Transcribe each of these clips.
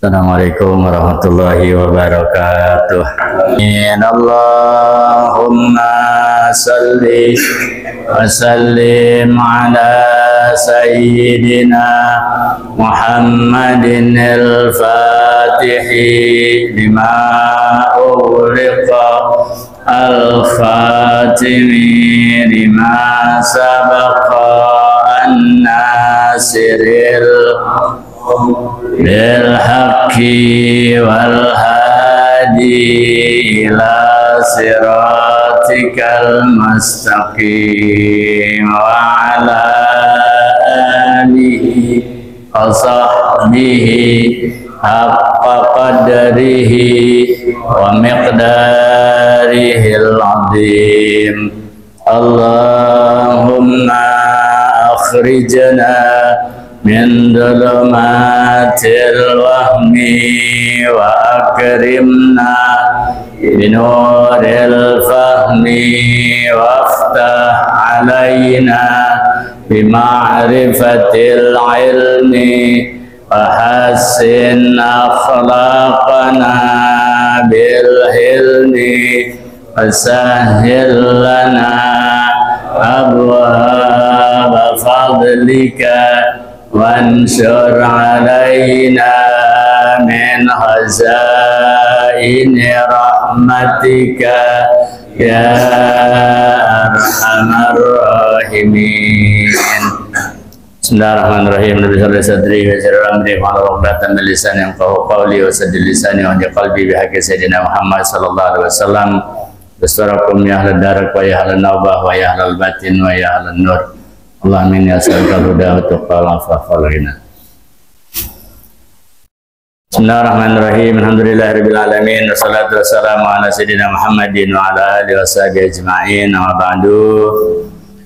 Assalamualaikum warahmatullahi wabarakatuh. Allahumma salli wa sallim ala sayyidina Muhammadin al-Fatihi lima ughliqa al-Khatimi lima sabaqa an-nasiril bil haqqi wal hadi ila siratikal mustaqim wa ala alihi wa sahbihi haqqa qadrihi wa miqdarihil azim. Allahumma akhrijna min dhulumatil wahmi wa akrimna binuril fahmi waftah alaina bima'rifatil ilmi wa hassin akhlaqana bil hilmi wa sahhil lana abwaaba fadlika wansur alaina min khazaini rahmatika ya arhamar rahimin. Bismillahirrahmanirrahim. Nabi sallallahu alaihi wasallam wa sallam amri wa rahmatan min lisan yang qawli wa sadil lisani wa qalbi bi haqqi sayyidina Muhammad sallallahu alaihi wasallam. Bastarakum ya ahlal darak wa ya ahlal nawbah wa ya ahlal batin wa ya ahlal nur. Allah amin ya sallallahu huda wa tuqal afafal ghina. Bismillahirrahmanirrahim. Alhamdulillahirabbil alamin wassalatu wassalamu ala sayyidina Muhammadin wa ala alihi washabihi ajma'in. Amma ba'du.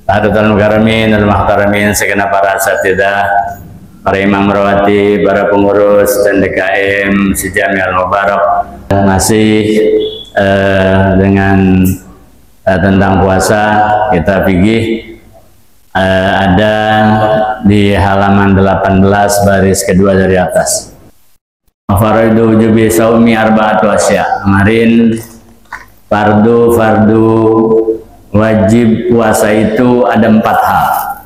Hadirin mukaramin wal muhtaramin, segenap para asatidzah, para imam rawati, para pengurus dan DKM Sijami'al Mubarak. Masih dengan tentang puasa kita fikih. Ada di halaman 18 baris kedua dari atas. Faraidu wujubi saumi arba'atu asya. Kemarin fardu wajib puasa itu ada 4 hal.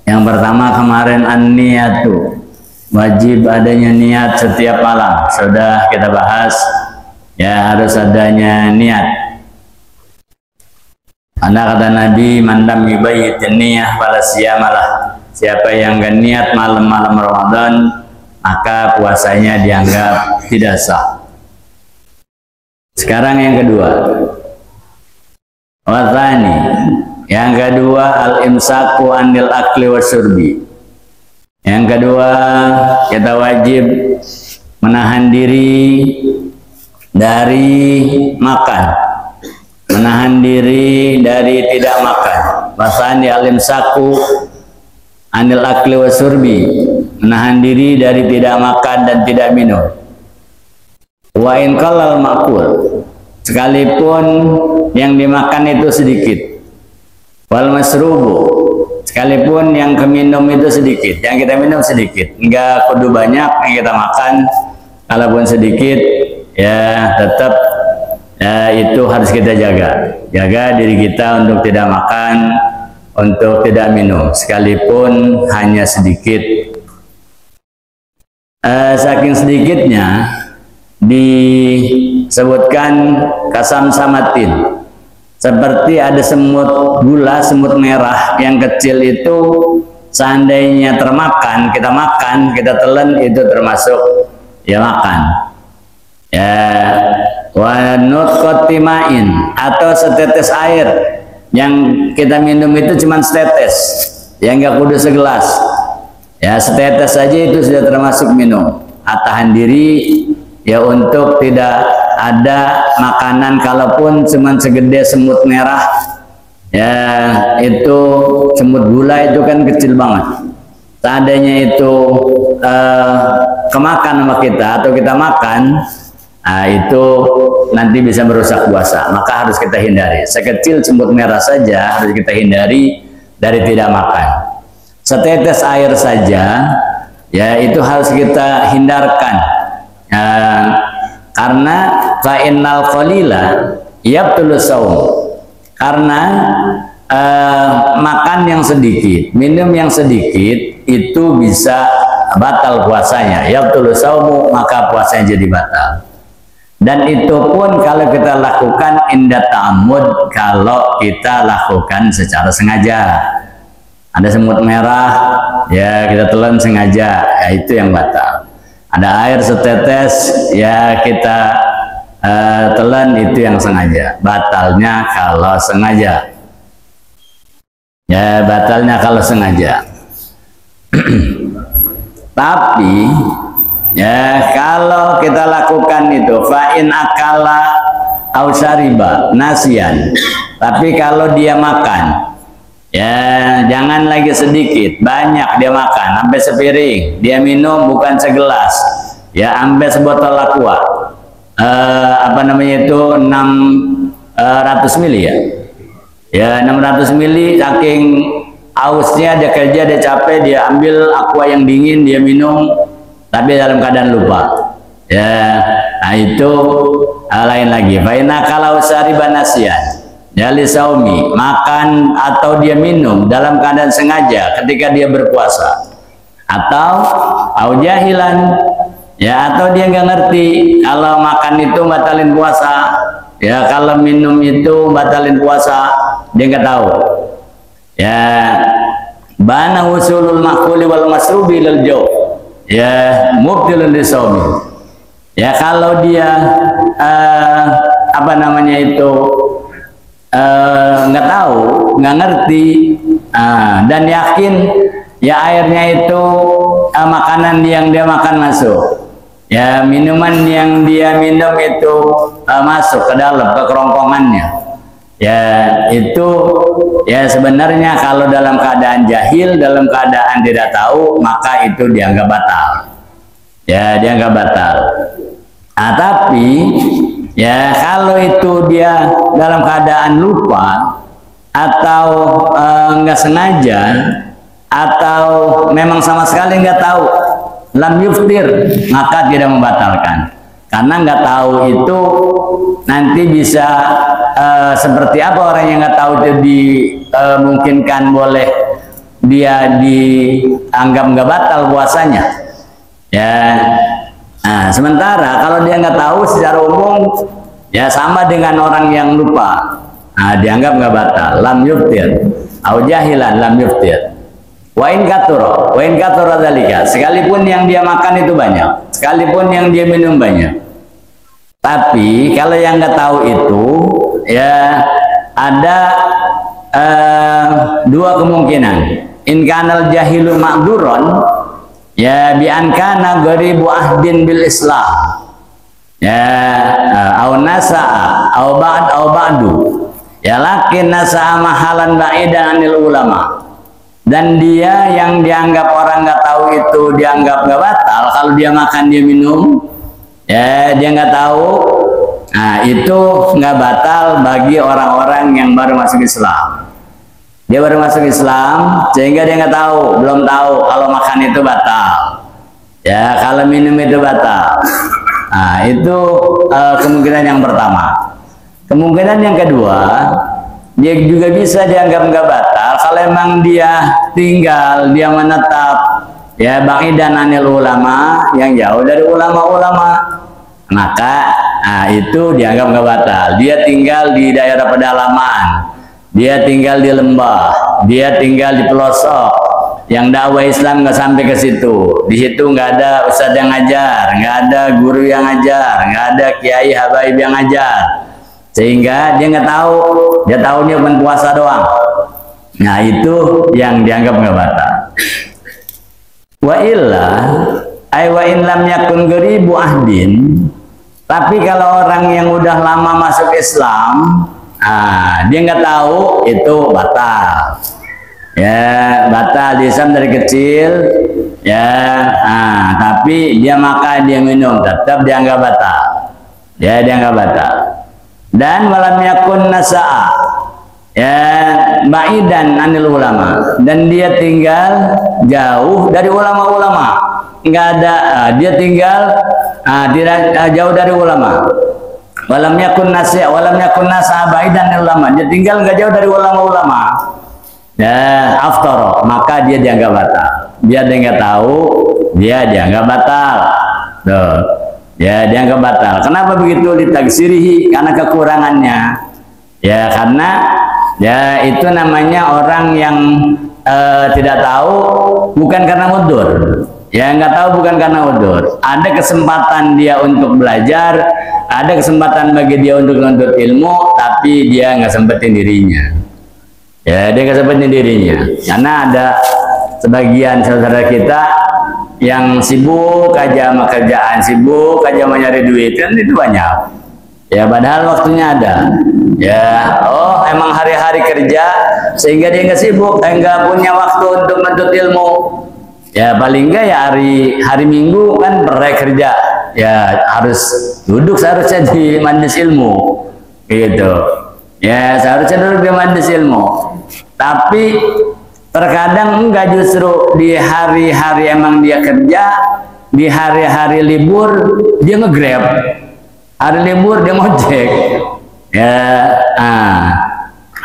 Yang pertama kemarin an-niyatu, wajib adanya niat setiap malam. Sudah kita bahas ya, harus adanya niat. Karena kata Nabi, man lam yubayyitin niyah fala siyamalah. Siapa yang gak niat malam-malam Ramadan, maka puasanya dianggap tidak sah. Sekarang yang kedua, wathani, yang kedua al-imsaku anil akli wasyurbi. Yang kedua, kita wajib menahan diri dari makan, menahan diri dari tidak makan. Wathani al-imsaku anil akli wasyurbi, menahan diri dari tidak makan dan tidak minum. Wa in qalal ma'kul, sekalipun yang dimakan itu sedikit. Wal masrubu, sekalipun yang keminum itu sedikit, yang kita minum sedikit. Enggak kudu banyak yang kita makan, kalaupun sedikit ya tetap ya, itu harus kita jaga. Jaga diri kita untuk tidak makan, untuk tidak minum, sekalipun hanya sedikit. Saking sedikitnya disebutkan kasam samatin, seperti ada semut gula, semut merah yang kecil itu, seandainya termakan, kita telan, itu termasuk ya makan. Ya, wa nutqatimain, atau setetes air yang kita minum itu cuma setetes, yang enggak kudu segelas. Ya, setetes saja itu sudah termasuk minum. Tahan diri ya untuk tidak ada makanan, kalaupun cuma segede semut merah ya, itu semut gula itu kan kecil banget. Seandainya itu kemakan sama kita atau kita makan, nah itu nanti bisa merusak puasa, maka harus kita hindari. Sekecil semut merah saja harus kita hindari dari tidak makan. Setetes air saja ya itu harus kita hindarkan, karena fa innal qalila yabtulu shaum, karena makan yang sedikit, minum yang sedikit itu bisa batal puasanya. Yabtulu shaumu, maka puasanya jadi batal. Dan itu pun kalau kita lakukan inda ta'ammud, kalau kita lakukan secara sengaja. Ada semut merah, ya kita telan sengaja, ya itu yang batal. Ada air setetes, ya kita telan, itu yang sengaja. Batalnya kalau sengaja. Ya batalnya kalau sengaja. Tapi ya kalau kita lakukan itu fa'in akala au syariba nasian, tapi kalau dia makan, ya jangan lagi sedikit, banyak dia makan sampai sepiring, dia minum bukan segelas, ya sampai sebotol aqua, apa namanya itu 600 mili ya 600 mili, saking ausnya dia kerja, dia capek, dia ambil aqua yang dingin, dia minum tapi dalam keadaan lupa, ya nah itu lain lagi. Faina kalau syariban nasiyan ya lisaumi, makan atau dia minum dalam keadaan sengaja ketika dia berpuasa, atau au jahilan, ya atau dia nggak ngerti kalau makan itu batalin puasa, ya kalau minum itu batalin puasa, dia nggak tahu, ya bana usulul makuli wal masrubi lil jawf, ya mubtilun lisaumi, ya kalau dia apa namanya itu nggak tahu, nggak ngerti, dan yakin ya airnya itu makanan yang dia makan masuk, ya minuman yang dia minum itu masuk ke dalam, ke kerongkongannya, ya itu ya sebenarnya kalau dalam keadaan jahil, dalam keadaan tidak tahu, maka itu dianggap batal, ya dianggap batal. Tapi ya kalau itu dia dalam keadaan lupa atau nggak sengaja, atau memang sama sekali nggak tahu, lam yuftir, maka tidak membatalkan, karena nggak tahu itu nanti bisa seperti apa orang yang nggak tahu itu dimungkinkan boleh dia dianggap nggak batal puasanya, ya. Nah, sementara kalau dia nggak tahu secara umum, ya sama dengan orang yang lupa, dianggap nggak batal, lam yuftir, au jahilan lam yuftir. Wa in kathura dzalika, sekalipun yang dia makan itu banyak, sekalipun yang dia minum banyak. Tapi kalau yang nggak tahu itu, ya ada dua kemungkinan. In kanal jahilu ma'duron, ya bi an kana gharibu ahdin bil Islam, ya au nasa'a au ba'du, ya lakin nasa'a mahalan ba'idan anil ulama, dan dia yang dianggap orang nggak tahu itu dianggap nggak batal kalau dia makan, dia minum, ya dia nggak tahu, nah itu nggak batal bagi orang-orang yang baru masuk Islam. Dia baru masuk Islam sehingga dia nggak tahu, belum tahu kalau makan itu batal, ya kalau minum itu batal. Nah itu kemungkinan yang pertama. Kemungkinan yang kedua, dia juga bisa dianggap nggak batal kalau emang dia tinggal, dia menetap, ya ba'idan anil ulama, yang jauh dari ulama-ulama, maka itu dianggap nggak batal. Dia tinggal di daerah pedalaman, dia tinggal di lembah, dia tinggal di pelosok, yang dakwah Islam nggak sampai ke situ. Di situ nggak ada ustadz yang ngajar, nggak ada guru yang ngajar, nggak ada kiai habaib yang ngajar, sehingga dia nggak tahu, dia tahunya cuma puasa doang. Nah itu yang dianggap nggak batal. Wa illa ay wa in lam yakun gharibu ahdin, tapi kalau orang yang udah lama masuk Islam, dia nggak tahu, itu batal, ya batal di Islam dari kecil, ya tapi dia makan, dia minum, tetap dianggap batal, ya dianggap batal. Dan malam yakun nasa'a, ya ba'idan anil ulama, dan dia tinggal jauh dari ulama-ulama, nggak ada, dia tinggal tidak jauh dari ulama. Walam yakun nasiya, walam yakun nasa baidan ulama. Dia tinggal nggak jauh dari ulama-ulama. Ya, aftara, maka dia dianggap batal. Dia nggak tahu, dia dianggap batal. Tuh. Ya, dianggap batal. Kenapa begitu? Ditagsirihi, karena kekurangannya. Ya, karena ya itu namanya orang yang tidak tahu bukan karena udzur. Ya, nggak tahu bukan karena udzur. Ada kesempatan dia untuk belajar, ada kesempatan bagi dia untuk menuntut ilmu, tapi dia nggak sempetin dirinya. Ya, dia nggak sempetin dirinya. Karena ada sebagian saudara kita yang sibuk aja sama kerjaan, sibuk aja mau nyari duit, kan itu banyak. Ya, padahal waktunya ada. Ya, oh emang hari-hari kerja sehingga dia nggak sibuk, nggak punya waktu untuk menuntut ilmu. Ya, paling enggak ya hari Minggu kan kerja, ya harus duduk seharusnya di majelis ilmu, gitu. Ya, seharusnya duduk di majelis ilmu. Tapi terkadang enggak, justru di hari-hari emang dia kerja, di hari-hari libur dia nge-Grab, hari libur dia ngojek. Ya,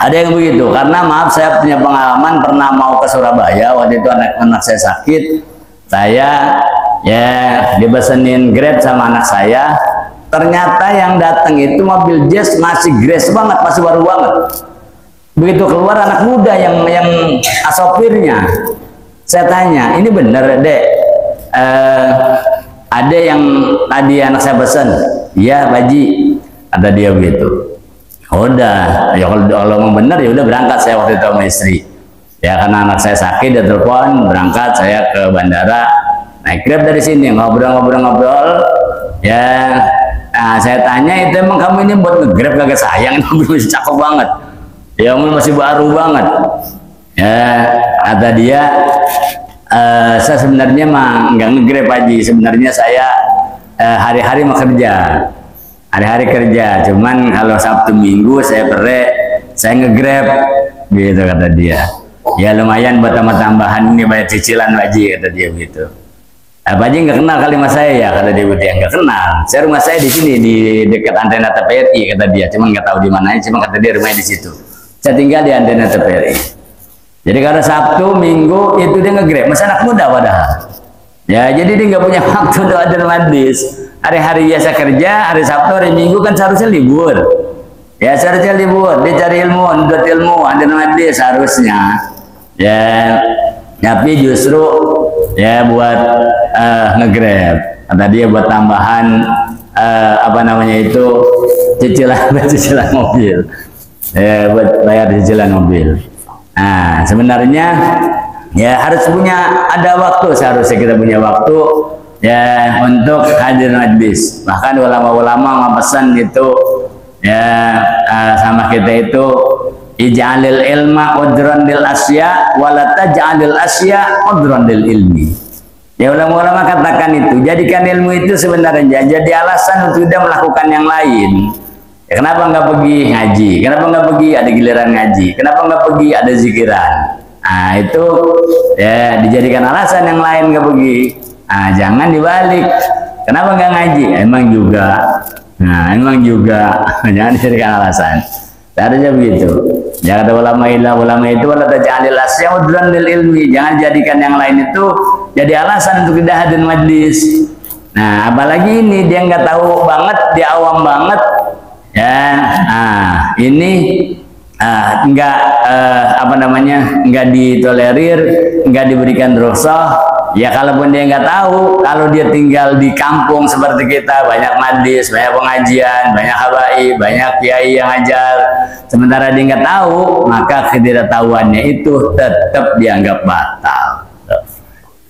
ada yang begitu. Karena maaf, saya punya pengalaman pernah mau ke Surabaya, waktu itu anak saya sakit, saya ya dipesenin Grab sama anak saya. Ternyata yang datang itu mobil Jazz masih grace banget, masih baru banget. Begitu keluar anak muda yang sopirnya, saya tanya, ini bener Dek, ada yang tadi anak saya pesen? Iya Pak Haji, ada dia begitu. Udah, ya kalau mau bener ya udah berangkat saya waktu itu sama istri. Ya karena anak saya sakit, dia telepon, berangkat saya ke bandara, naik Grab dari sini, ngobrol-ngobrol. Ya, saya tanya, itu emang kamu ini buat nge-Grab kagak sayang? Ini masih cakep banget. Ya masih baru banget. Ya, kata dia, saya sebenarnya mah nggak nge-Grab Haji. Sebenarnya saya hari-hari mau kerja. Hari-hari kerja, cuman kalau Sabtu Minggu saya nge-Grab, gitu kata dia. Ya lumayan buat tambahan ini, banyak cicilan Pak Haji, kata dia begitu. Pak Haji nggak kenal kali mas saya ya, kata dia begitu. Nggak kenal. Saya rumah saya di sini, di dekat antena TVRI, kata dia. Cuman nggak tahu di mananya, cuma kata dia rumahnya di situ. Saya tinggal di antena TVRI. Jadi kalau Sabtu Minggu itu dia nge-Grab, masih anak muda padahal. Ya, jadi dia nggak punya waktu untuk ada majlis. Hari-hari biasa kerja, hari Sabtu, hari Minggu kan seharusnya libur. Ya, seharusnya libur. Dia cari ilmu, untuk ilmu, ada majlis seharusnya. Ya, tapi justru ya buat nge-Grab. Kata dia buat tambahan apa namanya itu cicilan mobil. Ya, buat bayar cicilan mobil. Nah, sebenarnya ya harus ada waktu, seharusnya kita punya waktu ya untuk hadir majlis. Bahkan ulama-ulama pesan gitu ya sama kita itu, ij'alil ilma udran lil asya wala taj'alil asya udran lil ilmi. Ya, ulama-ulama katakan itu, jadikan ilmu itu sebenarnya jadi alasan untuk tidak melakukan yang lain. Ya, kenapa nggak pergi ngaji? Kenapa nggak pergi ada giliran ngaji? Kenapa nggak pergi ada zikiran? Nah, itu ya dijadikan alasan yang lain nggak pergi. Nah, jangan dibalik. Kenapa nggak ngaji? Emang juga. Nah, emang juga. Jangan dijadikan alasan. Seharusnya begitu. Ya, kata ulama itu wala taj'alil asya udran lil ilmi. Jangan jadikan yang lain itu jadi alasan untuk tidak hadir majlis. Nah, apalagi ini dia nggak tahu banget, dia awam banget. Ya, nah ini enggak apa namanya, enggak ditolerir, enggak diberikan rukhsah. Ya kalaupun dia enggak tahu, kalau dia tinggal di kampung seperti kita, banyak majlis, banyak pengajian, banyak habaib, banyak kiai yang ajar, sementara dia enggak tahu, maka ketidaktahuannya itu tetap dianggap batal.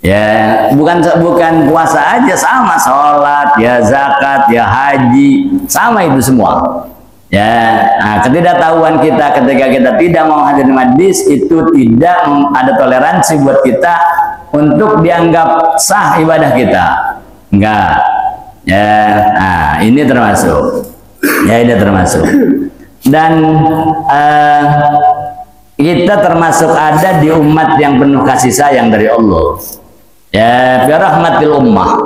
Ya, bukan puasa aja, sama sholat, ya zakat, ya haji, sama itu semua. Ya, nah, ketidaktahuan kita ketika kita tidak mau hadir majlis itu tidak ada toleransi buat kita untuk dianggap sah ibadah kita. Enggak. Ya, nah, ini termasuk. Ya, ini termasuk. Dan kita termasuk ada di umat yang penuh kasih sayang dari Allah. Ya fi rahmatil ummah.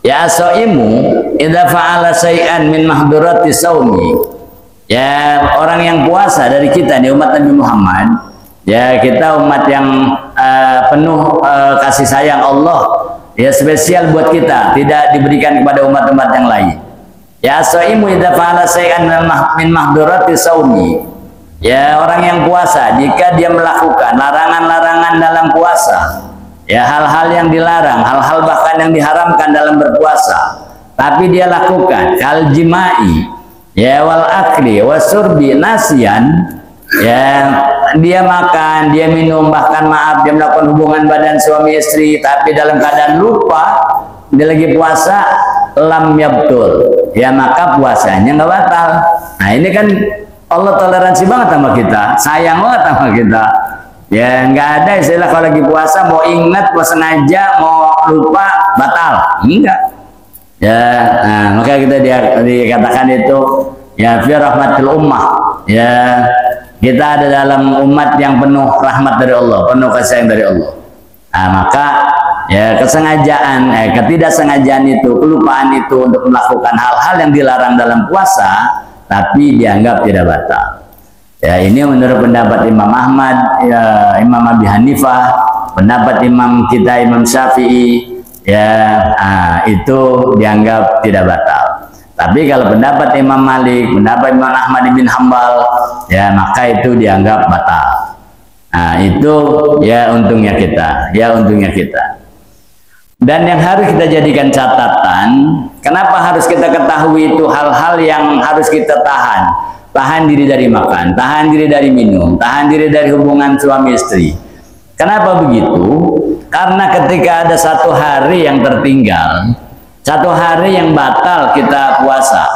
Ya as-shaimu idza fa'ala syai'an min mahdurati saumi. Ya orang yang puasa dari kita di umat Nabi Muhammad, ya kita umat yang penuh kasih sayang Allah, ya spesial buat kita, tidak diberikan kepada umat-umat yang lain. Ya as-shaimu idza fa'ala syai'an min mahdurati saumi. Ya orang yang puasa jika dia melakukan larangan-larangan dalam puasa, ya hal-hal yang dilarang, hal-hal bahkan yang diharamkan dalam berpuasa, tapi dia lakukan kal jimai, ya wal akli wasurbi nasian, ya dia makan, dia minum, bahkan maaf dia melakukan hubungan badan suami istri tapi dalam keadaan lupa, dia lagi puasa, lam yabtul, ya maka puasanya nggak batal. Nah ini kan Allah toleransi banget sama kita, sayang banget sama kita. Ya nggak ada istilah kalau lagi puasa mau ingat, mau sengaja, mau lupa batal, enggak. Ya, nah, maka kita dikatakan itu ya fi rahmatil ummah. Ya kita ada dalam umat yang penuh rahmat dari Allah, penuh kasih sayang dari Allah. Nah, maka ya kesengajaan, ketidaksengajaan itu, kelupaan itu untuk melakukan hal-hal yang dilarang dalam puasa, tapi dianggap tidak batal. Ya ini menurut pendapat Imam Ahmad, ya, Imam Abi Hanifah, pendapat Imam kita Imam Syafi'i, ya itu dianggap tidak batal. Tapi kalau pendapat Imam Malik, pendapat Imam Ahmad bin Hambal, ya maka itu dianggap batal. Nah itu ya untungnya kita, ya untungnya kita. Dan yang harus kita jadikan catatan, kenapa harus kita ketahui itu hal-hal yang harus kita tahan. Tahan diri dari makan, tahan diri dari minum, tahan diri dari hubungan suami istri. Kenapa begitu? Karena ketika ada satu hari yang tertinggal, satu hari yang batal kita puasa,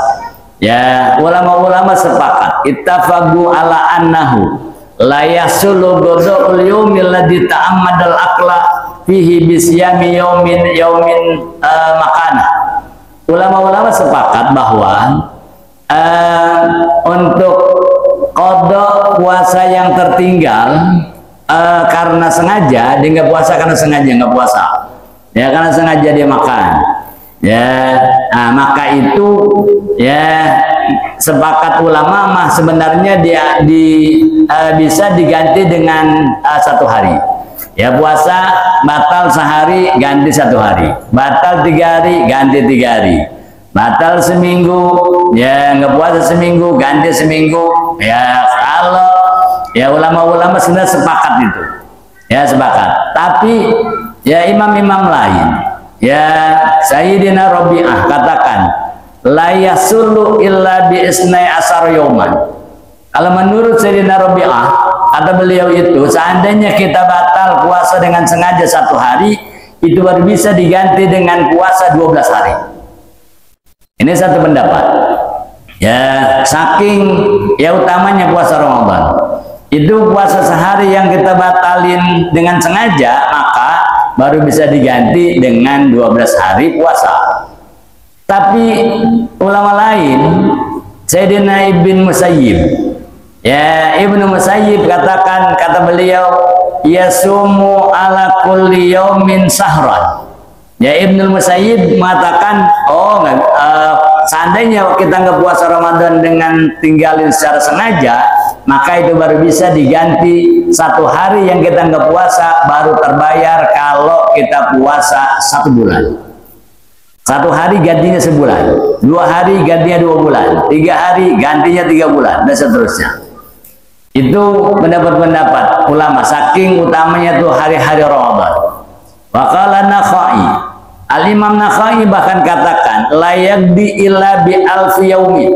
ya ulama-ulama sepakat ittafaqu ala annahu la yasulu ghadul yaumil ladzi ta'ammadal aqla fihi bisyami yaumin makana. Ulama-ulama sepakat bahwa untuk qada puasa yang tertinggal karena sengaja, dia nggak puasa karena sengaja nggak puasa, ya karena sengaja dia makan, ya maka itu ya sepakat ulama mah sebenarnya dia bisa diganti dengan satu hari. Ya puasa batal sehari ganti satu hari, batal 3 hari ganti 3 hari, batal seminggu ya nggak puasa seminggu ganti seminggu. Ya kalau ya ulama-ulama sebenarnya sepakat itu, ya sepakat. Tapi ya imam-imam lain, ya Sayyidina Rabi'ah katakan la yasulu illa bi isnai asar yauman. Kalau menurut Sayyidina Rabi'ah, kata beliau itu seandainya kita batal puasa dengan sengaja satu hari, itu baru bisa diganti dengan puasa 12 hari. Ini satu pendapat. Ya, saking ya utamanya puasa Ramadan. Itu puasa sehari yang kita batalin dengan sengaja, maka baru bisa diganti dengan 12 hari puasa. Tapi ulama lain, Sayyidina Ibn Musayyib, ya Ibnu Musayyib katakan, kata beliau, yasumu ala kulli yaumin sahran. Ya Ibnu Musayyib mengatakan, seandainya kita nggak puasa Ramadan dengan tinggalin secara sengaja, maka itu baru bisa diganti satu hari yang kita nggak puasa, baru terbayar kalau kita puasa 1 bulan. 1 hari gantinya sebulan, 2 hari gantinya 2 bulan, 3 hari gantinya 3 bulan, dan seterusnya. Itu pendapat-pendapat ulama, saking utamanya tuh hari-hari Ramadan. Waqala Nakhai, Al-Imam Nakhai bahkan katakan layak di illa bi alfi yaumi.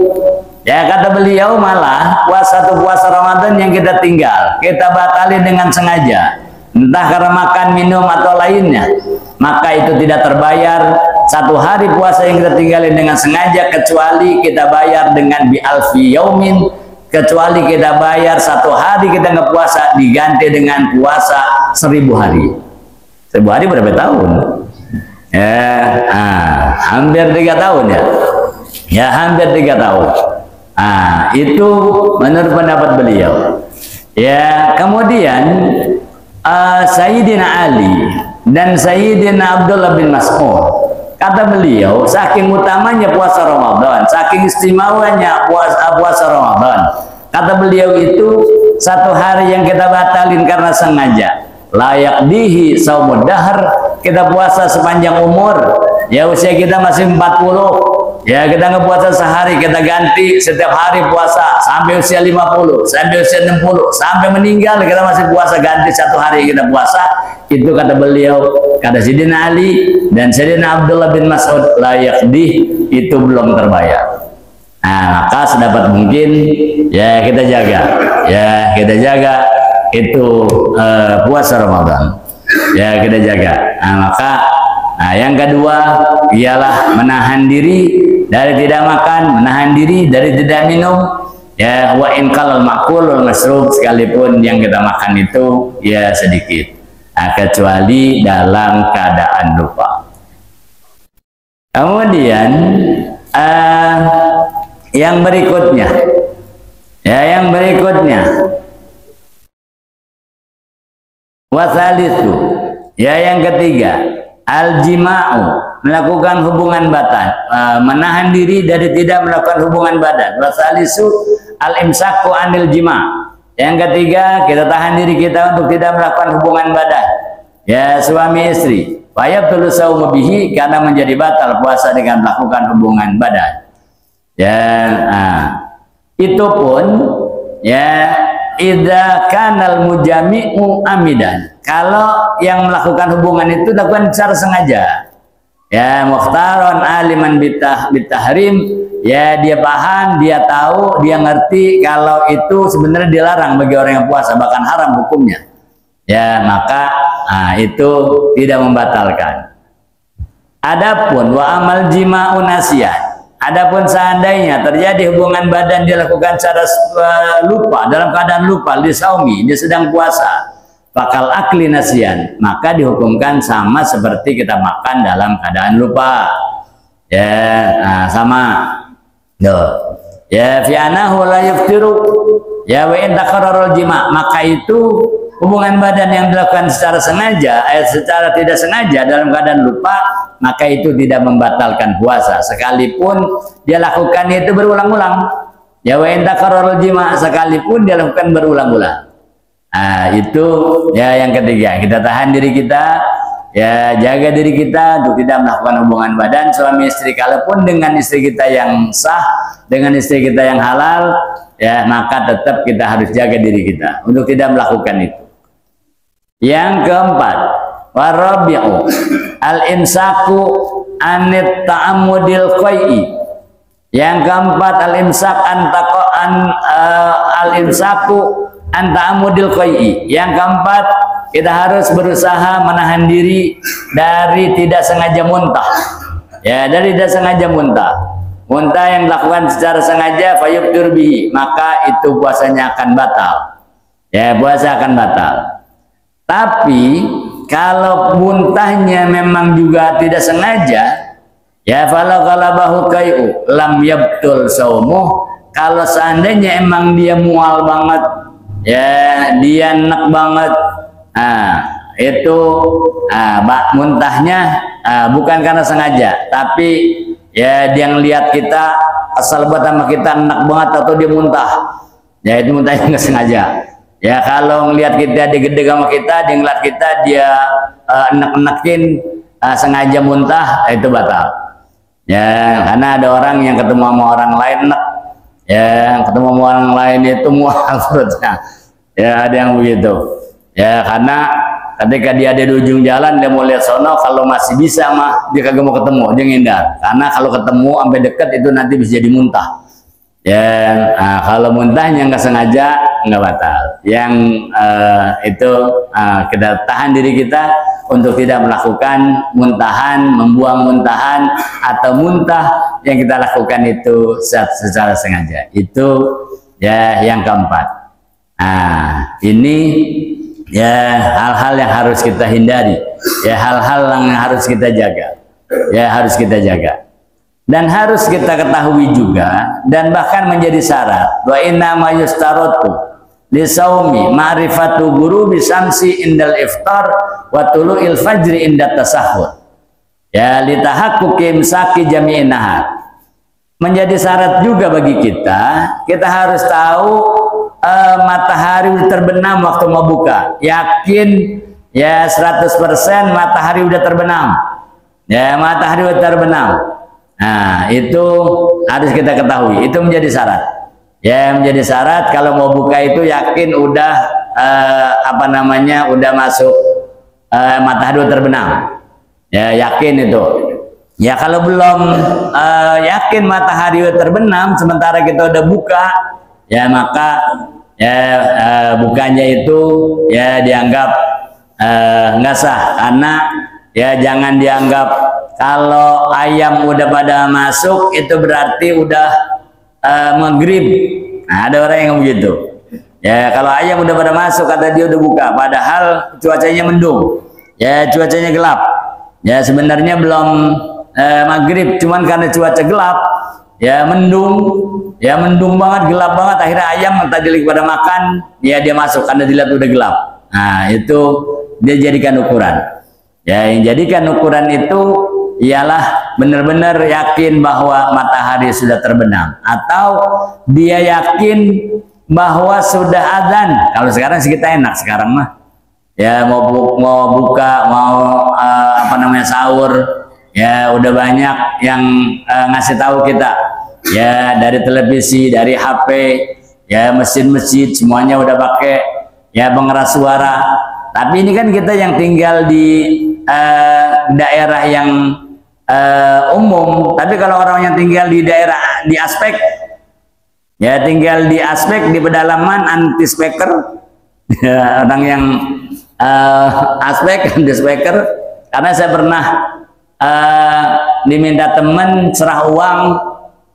Ya kata beliau malah puasa Ramadan yang kita tinggal, kita batalin dengan sengaja, entah karena makan, minum atau lainnya, maka itu tidak terbayar 1 hari puasa yang kita tinggalin dengan sengaja, kecuali kita bayar dengan bi alfi yaumin, kecuali kita bayar 1 hari kita nggak puasa diganti dengan puasa 1000 hari. 1000 hari berapa tahun? Ya, hampir 3 tahun ya. Ya hampir 3 tahun. Itu menurut pendapat beliau. Ya kemudian Sayyidina Ali dan Sayyidina Abdullah bin Mas'ud, kata beliau, saking utamanya puasa Ramadan, saking istimewanya puasa Ramadan, kata beliau itu satu hari yang kita batalin karena sengaja, layak dihi saumud dahar, kita puasa sepanjang umur. Ya usia kita masih 40, ya kita ngepuasa sehari, kita ganti setiap hari puasa sampai usia 50, sampai usia 60, sampai meninggal kita masih puasa, ganti satu hari kita puasa. Itu kata beliau, kata Sayyidina Ali dan Sayyidina Abdullah bin Mas'ud, layak dih, itu belum terbayar. Nah, maka sedapat mungkin ya kita jaga, ya kita jaga itu puasa Ramadan, ya kita jaga. Nah, maka yang kedua ialah menahan diri dari tidak makan, menahan diri dari tidak minum, ya wa in qalal ma'kulul masrub, sekalipun yang kita makan itu ya sedikit, kecuali dalam keadaan lupa. Kemudian yang berikutnya, ya yang berikutnya, wasalisu, ya yang ketiga, al-jima'u, melakukan hubungan badan, menahan diri dari tidak melakukan hubungan badan. Wasalisu al-imsaku anil jima', yang ketiga kita tahan diri kita untuk tidak melakukan hubungan badan, ya suami istri. Fayabtulu saumu bihi, karena menjadi batal puasa dengan melakukan hubungan badan. Ya, itu pun ya idza kanal mujami'u amidan, kalau yang melakukan hubungan itu dilakukan secara sengaja, ya mukhtaron aliman bitahrim, ya dia paham, dia tahu, dia ngerti kalau itu sebenarnya dilarang bagi orang yang puasa, bahkan haram hukumnya, ya maka itu tidak membatalkan. Adapun wa amal jima'u nasiyan, adapun seandainya terjadi hubungan badan dilakukan secara lupa, dalam keadaan lupa, lisaumi, dia sedang puasa, bakal akli nasian, maka dihukumkan sama seperti kita makan dalam keadaan lupa, ya sama. Ya fi anahu la yuftiru, ya wa in takarrarul jima', maka itu hubungan badan yang dilakukan secara sengaja, secara tidak sengaja dalam keadaan lupa, maka itu tidak membatalkan puasa, sekalipun dia lakukan itu berulang-ulang. Ya wa in takarrarul jima', sekalipun dia lakukan berulang-ulang. Itu ya yang ketiga, kita tahan diri kita, ya jaga diri kita untuk tidak melakukan hubungan badan suami istri, kalaupun dengan istri kita yang sah, dengan istri kita yang halal, ya maka tetap kita harus jaga diri kita untuk tidak melakukan itu. Yang keempat, warabi'u al-imsaku anit ta'amudil qai'i, yang keempat al-imsak al-imsaku an ta'amudil qai'i, yang keempat kita harus berusaha menahan diri dari tidak sengaja muntah, ya dari tidak sengaja muntah yang dilakukan secara sengaja, fayubtur bihi, maka itu puasanya akan batal, ya puasa akan batal. Tapi kalau muntahnya memang juga tidak sengaja, ya fala ghalabahu qai'u lam yabtul saumuh, kalau seandainya emang dia mual banget, ya dia enak banget, itu muntahnya bukan karena sengaja, tapi ya dia ngelihat kita kesal banget sama kita, enak banget, atau dia muntah, ya itu muntahnya nggak sengaja. Ya kalau ngelihat kita dia gede sama kita, dia ngeliat kita dia enak-enakin, sengaja muntah, itu batal. Ya karena ada orang yang ketemu sama orang lain enak, ya ketemu sama orang lain itu mual perutnya, ya ada yang begitu. Ya karena ketika dia ada di ujung jalan, dia mau lihat sono, kalau masih bisa mah dia kagak mau ketemu, dia ngindar, karena kalau ketemu sampai dekat itu nanti bisa jadi muntah. Ya kalau muntahnya nggak sengaja nggak batal. Yang itu kita tahan diri kita untuk tidak melakukan muntahan, membuang muntahan atau muntah yang kita lakukan itu secara sengaja. Itu ya yang keempat. Ini ya hal-hal yang harus kita hindari, ya hal-hal yang harus kita jaga, ya harus kita jaga. Dan harus kita ketahui juga, dan bahkan menjadi syarat, wa inna ma yustaratu li saumi ma'rifatu ghurubi syamsi indal iftar wa tulu'il fajri inda tasahhud. Ya litahaqquqi imsaki jami'in nahar. Menjadi syarat juga bagi kita harus tahu matahari udah terbenam waktu mau buka. Yakin ya 100% matahari udah terbenam. Ya, matahari udah terbenam. Nah, itu harus kita ketahui. Itu menjadi syarat. Ya, menjadi syarat kalau mau buka itu yakin udah udah masuk matahari udah terbenam. Ya, yakin itu. Ya, kalau belum yakin matahari udah terbenam sementara kita udah buka, ya maka bukanya itu ya dianggap nggak sah, karena ya jangan dianggap kalau ayam udah pada masuk itu berarti udah maghrib. Nah, ada orang yang begitu. Ya, kalau ayam udah pada masuk kata dia udah buka, padahal cuacanya mendung. Ya, cuacanya gelap. Ya, sebenarnya belum maghrib, cuman karena cuaca gelap, ya mendung banget, gelap banget, akhirnya ayam tadi pada makan, ya dia masuk karena dilihat udah gelap. Nah, itu dia jadikan ukuran. Ya, yang jadikan ukuran itu ialah benar-benar yakin bahwa matahari sudah terbenam, atau dia yakin bahwa sudah azan. Kalau sekarang sih kita enak sekarang mah. Ya, mau buka, mau sahur, ya udah banyak yang ngasih tahu kita. Ya, dari televisi, dari HP, ya masjid-masjid semuanya udah pakai ya pengeras suara. Tapi ini kan kita yang tinggal di daerah yang umum. Tapi kalau orang yang tinggal di daerah di aspek, ya tinggal di aspek di pedalaman anti speaker, ya, orang yang aspek anti speaker. Karena saya pernah diminta teman serah uang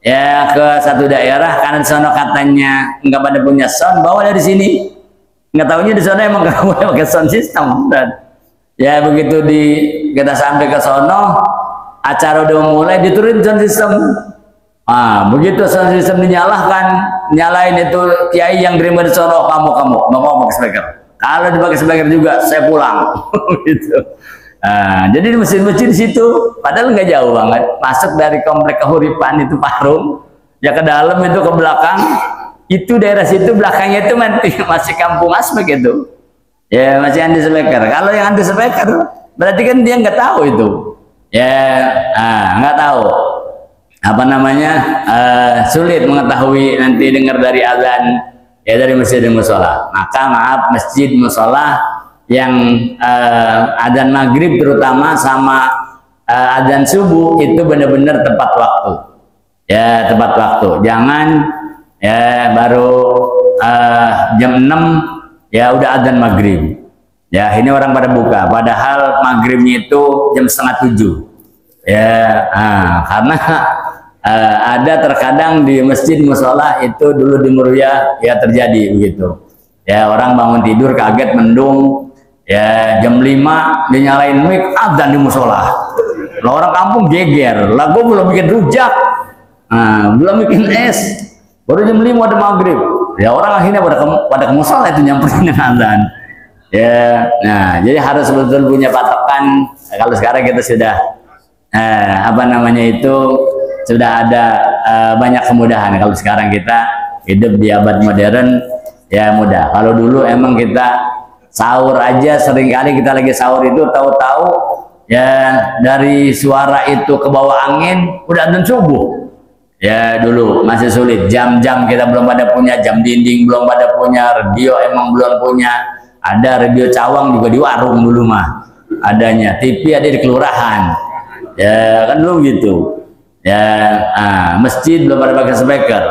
ya ke satu daerah, karena di sana katanya nggak pada punya sound, bawa dari sini. Nggak tahunya di sana emang nggak boleh pakai sound system. Dan ya begitu kita sampai ke sono, acara udah mulai, diturunin sound system. Begitu sound system nyalain itu kiai yang terima di sono, kamu nggak mau pakai speaker. Kalau dipakai speaker juga saya pulang. Gitu. Jadi di masjid-masjid di situ, padahal nggak jauh banget, masuk dari komplek Kahuripan itu Parung, ya ke dalam itu ke belakang, itu daerah situ belakangnya itu masih kampung aspek itu, ya masih anti speaker. Kalau yang anti speaker berarti kan dia nggak tahu itu, ya nggak tahu sulit mengetahui nanti dengar dari azan ya dari masjid dan musola. Maka maaf, masjid musola yang adzan maghrib terutama sama adzan subuh itu benar-benar tepat waktu. Ya, tepat waktu. Jangan ya baru jam 6 ya udah adzan maghrib. Ya, ini orang pada buka, padahal maghribnya itu jam 6:30. Ya, karena ada terkadang di masjid musola itu dulu di Muria ya terjadi begitu. Ya, orang bangun tidur kaget mendung. Ya, jam 5 dia nyalain mic, adzan di musola. Lah orang kampung geger. Lah gua belum bikin rujak. Belum bikin es. Baru jam 5 ada maghrib. Ya, orang akhirnya pada ke musola itu nyamperin dengan adzan. Ya, nah, jadi harus betul punya patokan. Kalau sekarang kita sudah sudah ada banyak kemudahan. Kalau sekarang kita hidup di abad modern, ya mudah. Kalau dulu emang kita sahur aja, seringkali kita lagi sahur itu tahu-tahu ya dari suara itu ke bawah angin udah adzan subuh. Ya, dulu masih sulit, jam-jam kita belum pada punya, jam dinding belum pada punya, radio emang belum punya. Ada radio cawang juga di warung dulu mah adanya, TV ada di kelurahan. Ya kan dulu gitu. Ya, masjid belum pada pakai speaker.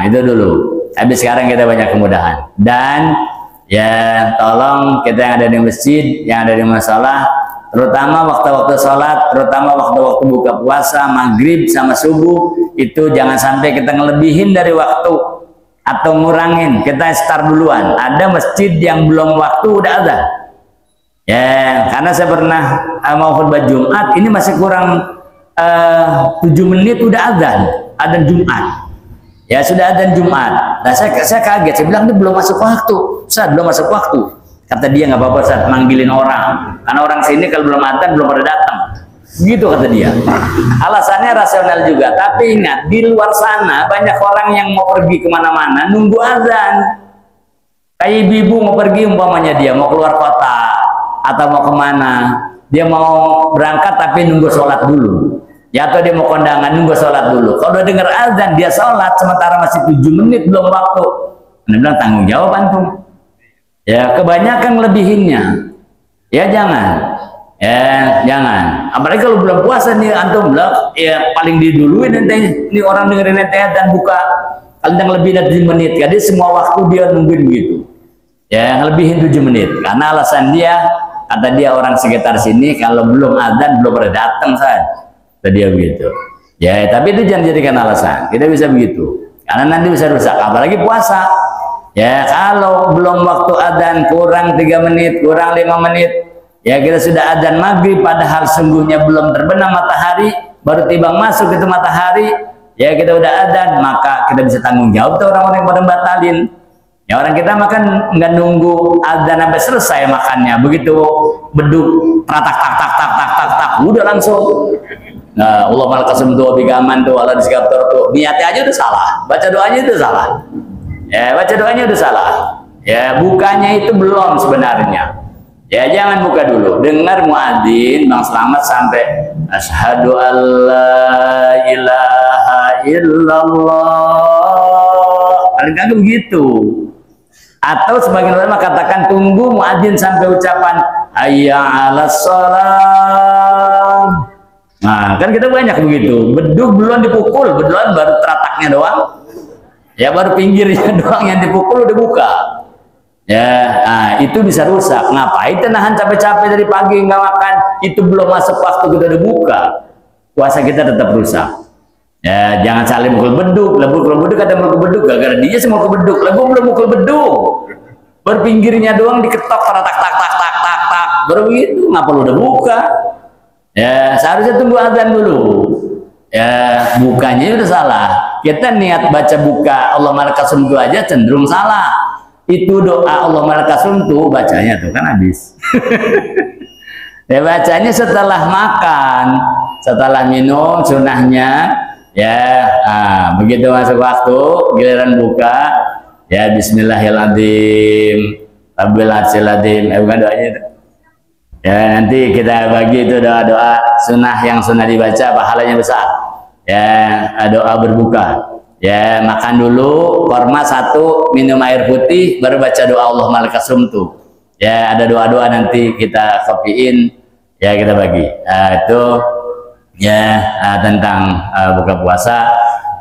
Itu dulu. Habis sekarang kita banyak kemudahan. Dan ya tolong kita yang ada di masjid, yang ada di masalah, terutama waktu-waktu sholat, terutama waktu-waktu buka puasa, maghrib sama subuh, itu jangan sampai kita ngelebihin dari waktu atau ngurangin, kita start duluan. Ada masjid yang belum waktu udah ada. Ya, karena saya pernah mau khutbah Jumat, ini masih kurang 7 menit udah adzan Jumat. Ya, sudah adzan Jumat. Nah, saya kaget, saya bilang ini belum masuk waktu. Belum masuk waktu. Kata dia nggak apa-apa Ustaz, manggilin orang. Karena orang sini kalau belum adzan belum pada datang. Gitu kata dia. Alasannya rasional juga. Tapi ingat, di luar sana banyak orang yang mau pergi kemana-mana nunggu adzan. Kayak ibu-ibu mau pergi umpamanya dia mau keluar kota atau mau kemana, dia mau berangkat tapi nunggu sholat dulu. Ya atau dia mau kondangan nunggu sholat dulu. Kalau udah dengar azan dia sholat sementara masih 7 menit belum waktu. Anda bilang tanggung jawab antum. Ya kebanyakan lebihinnya. Ya jangan. Ya jangan. Apalagi kalau belum puasa nih antum bilang ya paling diduluin nanti ini orang dengerin nanti dan buka paling lebih dari 7 menit. Jadi semua waktu dia nungguin begitu. Ya lebihin 7 menit. Karena alasan dia kata dia orang sekitar sini kalau belum adzan belum pada datang saja. Dia begitu. Ya, tapi itu jangan jadikan alasan. Kita bisa begitu. Karena nanti bisa rusak. Apalagi puasa. Ya, kalau belum waktu adzan kurang 3 menit, kurang 5 menit, ya kita sudah adzan maghrib padahal sungguhnya belum terbenam matahari, baru tiba masuk itu matahari, ya kita udah adzan, maka kita bisa tanggung jawab tuh orang-orang yang pada batalin. Ya orang kita makan nggak nunggu adzan sampai selesai makannya, begitu beduk tak tak tak tak tak tak tak tak udah langsung. Nah, Allah malakasum tuh bigaman tuh Allah diskaptor tuh niatnya aja udah salah, baca doanya itu salah. Ya baca doanya udah salah. Ya bukanya itu belum sebenarnya. Ya jangan buka dulu. Dengar muadzin Bang Slamet sampai asyhadu alla ilaha illallah. Paling kagak begitu. Atau sebagian ulama katakan tunggu muadzin sampai ucapan hayya 'alas shalah. Nah, kan kita banyak begitu. Beduk belum dipukul, beduan baru terataknya doang. Ya baru pinggirnya doang yang dipukul udah buka. Ya, nah, itu bisa rusak. Ngapain nahan capek-capek dari pagi nggak makan? Itu belum masuk waktu kita udah buka. Puasa kita tetap rusak. Ya, jangan saling mukul beduk. Lebur beduk kata mukul beduk, gara-gara dia semua mukul beduk. Lebur belum mukul beduk. Berpinggirnya doang diketok tak tak tak tak tak tak. Baru begitu, ngapa lu udah buka? Ya, seharusnya tunggu azan dulu. Ya, bukanya udah salah. Kita niat baca buka Allah malakasum itu aja cenderung salah. Itu doa Allah malakasum tuh bacanya tuh kan habis. Ya bacanya setelah makan, setelah minum sunahnya. Ya, nah, begitu masuk waktu giliran buka, ya Bismillahirrahmanirrahim, Rabbil'alamin. Bukan doanya itu. Ya nanti kita bagi itu doa-doa sunnah yang sunnah dibaca pahalanya besar. Ya doa berbuka. Ya makan dulu korma 1, minum air putih, baru baca doa Allah malakasum tuh. Ya ada doa-doa nanti kita kopiin. Ya kita bagi. Itu ya tentang buka puasa.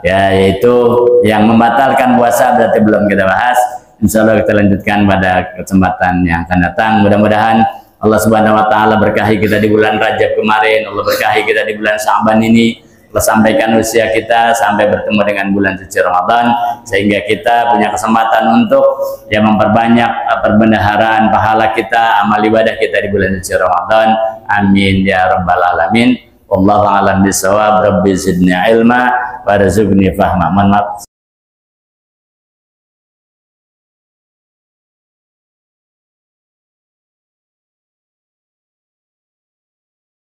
Ya yaitu yang membatalkan puasa berarti belum kita bahas. Insya Allah kita lanjutkan pada kesempatan yang akan datang. Mudah-mudahan Allah Subhanahu wa taala berkahi kita di bulan Rajab kemarin, Allah berkahi kita di bulan Sya'ban ini, Allah sampaikan usia kita sampai bertemu dengan bulan suci Ramadan sehingga kita punya kesempatan untuk ya memperbanyak perbendaharaan pahala kita, amal ibadah kita di bulan suci Ramadan. Amin ya rabbal alamin. Wallahu a'lam bishawab. Rabbi zidni ilma warzuqni fahma.